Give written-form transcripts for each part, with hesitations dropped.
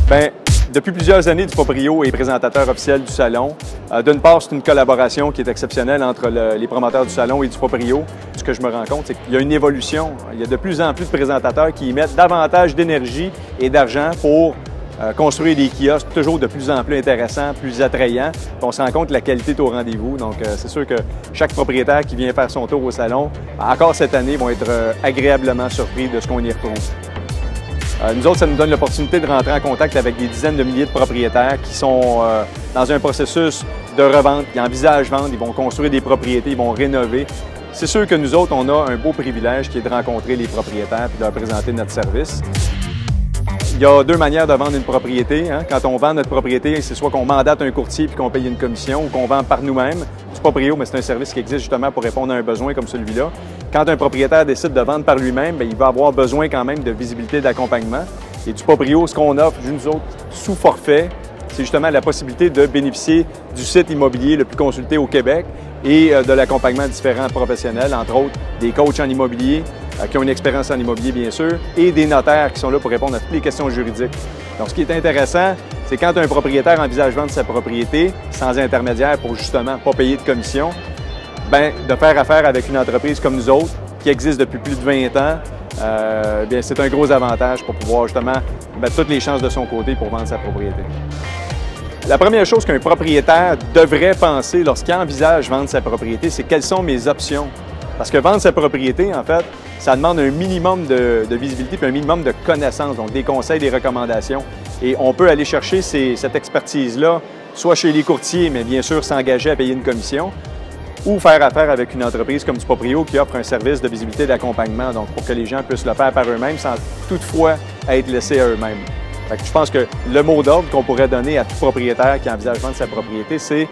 Bien, depuis plusieurs années, Duproprio est présentateur officiel du Salon. D'une part, c'est une collaboration qui est exceptionnelle entre les promoteurs du Salon et Duproprio. Ce que je me rends compte, c'est qu'il y a une évolution. Il y a de plus en plus de présentateurs qui y mettent davantage d'énergie et d'argent pour construire des kiosques toujours de plus en plus intéressants, plus attrayants. Puis on se rend compte que la qualité est au rendez-vous. Donc, c'est sûr que chaque propriétaire qui vient faire son tour au Salon, encore cette année, vont être agréablement surpris de ce qu'on y retrouve. Nous autres, ça nous donne l'opportunité de rentrer en contact avec des dizaines de milliers de propriétaires qui sont dans un processus de revente, qui envisagent vendre, ils vont construire des propriétés, ils vont rénover. C'est sûr que nous autres, on a un beau privilège qui est de rencontrer les propriétaires et de leur présenter notre service. Il y a deux manières de vendre une propriété. Quand on vend notre propriété, c'est soit qu'on mandate un courtier puis qu'on paye une commission ou qu'on vend par nous-mêmes. Duproprio, mais c'est un service qui existe justement pour répondre à un besoin comme celui-là. Quand un propriétaire décide de vendre par lui-même, il va avoir besoin quand même de visibilité, d'accompagnement. Et Duproprio, ce qu'on offre, nous autres, sous forfait, c'est justement la possibilité de bénéficier du site immobilier le plus consulté au Québec et de l'accompagnement de différents professionnels, entre autres des coachs en immobilier, qui ont une expérience en immobilier, bien sûr, et des notaires qui sont là pour répondre à toutes les questions juridiques. Donc, ce qui est intéressant, c'est quand un propriétaire envisage vendre sa propriété sans intermédiaire pour justement ne pas payer de commission, bien, de faire affaire avec une entreprise comme nous autres, qui existe depuis plus de 20 ans, bien, c'est un gros avantage pour pouvoir justement mettre toutes les chances de son côté pour vendre sa propriété. La première chose qu'un propriétaire devrait penser lorsqu'il envisage vendre sa propriété, c'est quelles sont mes options. Parce que vendre sa propriété, en fait, ça demande un minimum de visibilité puis un minimum de connaissances, donc des conseils, des recommandations. Et on peut aller chercher cette expertise-là, soit chez les courtiers, mais bien sûr s'engager à payer une commission, ou faire affaire avec une entreprise comme Duproprio qui offre un service de visibilité et d'accompagnement, donc pour que les gens puissent le faire par eux-mêmes sans toutefois être laissés à eux-mêmes. Je pense que le mot d'ordre qu'on pourrait donner à tout propriétaire qui envisage vendre sa propriété, c'est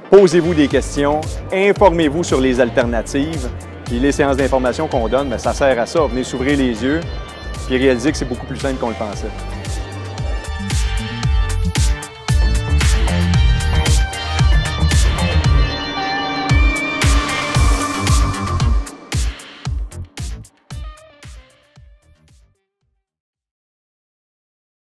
posez-vous des questions, informez-vous sur les alternatives, puis les séances d'information qu'on donne, bien, ça sert à ça. Venez s'ouvrir les yeux, puis réaliser que c'est beaucoup plus simple qu'on le pensait.